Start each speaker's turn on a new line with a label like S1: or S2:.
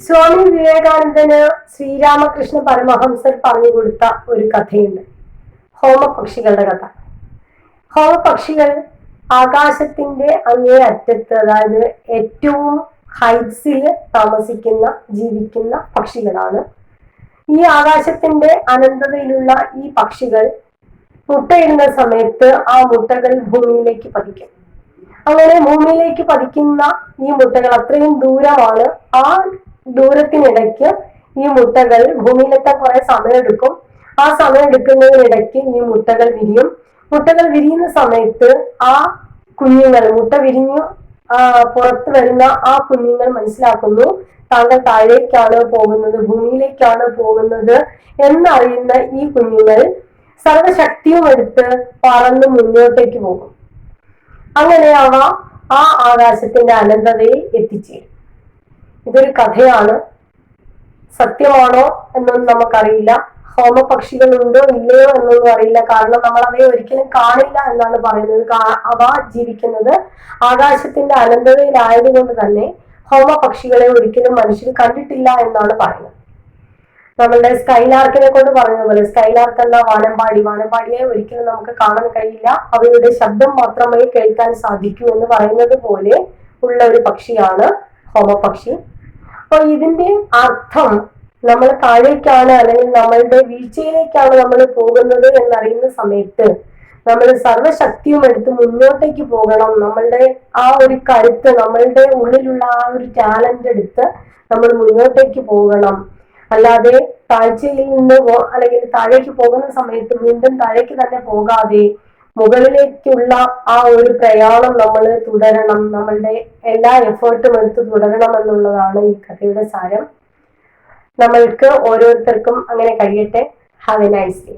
S1: സ്വാമി വിവേകാനന്ദന് ശ്രീരാമകൃഷ്ണ പരമഹംസർ പറഞ്ഞു കൊടുത്ത ഒരു കഥയുണ്ട്, ഹോമപക്ഷികളുടെ കഥ. ഹോമപക്ഷികൾ ആകാശത്തിന്റെ അങ്ങേ അറ്റത്ത്, അതായത് ഏറ്റവും ഹൈറ്റ്സിൽ താമസിക്കുന്ന ജീവിക്കുന്ന പക്ഷികളാണ്. ഈ ആകാശത്തിന്റെ അനന്തതയിലുള്ള ഈ പക്ഷികൾ മുട്ടയിടുന്ന സമയത്ത് ആ മുട്ടകൾ ഭൂമിയിലേക്ക് പതിക്കും. അങ്ങനെ ഭൂമിയിലേക്ക് പതിക്കുന്ന ഈ മുട്ടകൾ അത്രയും ദൂരമാണ്. ആ ദൂരത്തിനിടയ്ക്ക് ഈ മുട്ടകൾ ഭൂമിയിലെത്താൻ കുറെ സമയമെടുക്കും. ആ സമയം എടുക്കുന്നതിനിടയ്ക്ക് ഈ മുട്ടകൾ വിരിയും. മുട്ടകൾ വിരിയുന്ന സമയത്ത് ആ കുഞ്ഞുങ്ങൾ, മുട്ട വിരിഞ്ഞു പുറത്ത് വരുന്ന ആ കുഞ്ഞുങ്ങൾ മനസ്സിലാക്കുന്നു താങ്കൾ താഴേക്കാണ് പോകുന്നത്, ഭൂമിയിലേക്കാണ് പോകുന്നത് എന്നറിയുന്ന ഈ കുഞ്ഞുങ്ങൾ സർവശക്തിയും എടുത്ത് പറന്ന് മുന്നോട്ടേക്ക് പോകും. അങ്ങനെ അവ ആ ആകാശത്തിന്റെ അനന്തതയിൽ എത്തിച്ചേരും. ഇതൊരു കഥയാണ്, സത്യമാണോ എന്നൊന്നും നമുക്കറിയില്ല. ഹോമപക്ഷികൾ ഉണ്ടോ ഇല്ലയോ എന്നൊന്നും അറിയില്ല. കാരണം നമ്മൾ അവയെ ഒരിക്കലും കാണില്ല എന്നാണ് പറയുന്നത്. അവ ജീവിക്കുന്നത് ആകാശത്തിന്റെ അനന്തതയിലായതുകൊണ്ട് തന്നെ ഹോമപക്ഷികളെ ഒരിക്കലും മനുഷ്യർ കണ്ടിട്ടില്ല എന്നാണ് പറയുന്നത്. നമ്മളുടെ സ്കൈലാർക്കിനെ കൊണ്ട് പറഞ്ഞതുപോലെ, സ്കൈലാർക്ക് എന്ന വാനമ്പാടിയെ ഒരിക്കലും നമുക്ക് കാണാൻ കഴിയില്ല, അവയുടെ ശബ്ദം മാത്രമേ കേൾക്കാൻ സാധിക്കൂ എന്ന് പറയുന്നത് പോലെ ഉള്ള ഒരു പക്ഷിയാണ് ഹോമപക്ഷി. അപ്പൊ ഇതിന്റെ അർത്ഥം നമ്മൾ താഴേക്കാണ് അല്ലെങ്കിൽ നമ്മളുടെ വീഴ്ചയിലേക്കാണ് നമ്മൾ പോകുന്നത് എന്നറിയുന്ന സമയത്ത് നമ്മൾ സർവശക്തിയും എടുത്ത് മുന്നോട്ടേക്ക് പോകണം. നമ്മളുടെ ആ ഒരു കരുത്ത്, നമ്മളുടെ ഉള്ളിലുള്ള ആ ഒരു ടാലന്റ് എടുത്ത് നമ്മൾ മുന്നോട്ടേക്ക് പോകണം. അല്ലാതെ താഴ്ചയിൽ നിന്ന് അല്ലെങ്കിൽ താഴേക്ക് പോകുന്ന സമയത്ത് വീണ്ടും താഴേക്ക് തന്നെ പോകാതെ മുകളിലേക്കുള്ള ആ ഒരു പ്രയാണം നമ്മൾ തുടരണം. നമ്മളുടെ എല്ലാ എഫേർട്ടും എടുത്ത് തുടരണം എന്നുള്ളതാണ് ഈ കഥയുടെ സാരം. നമ്മൾക്ക് ഓരോരുത്തർക്കും അങ്ങനെ കഴിയട്ടെ. Have A nice day.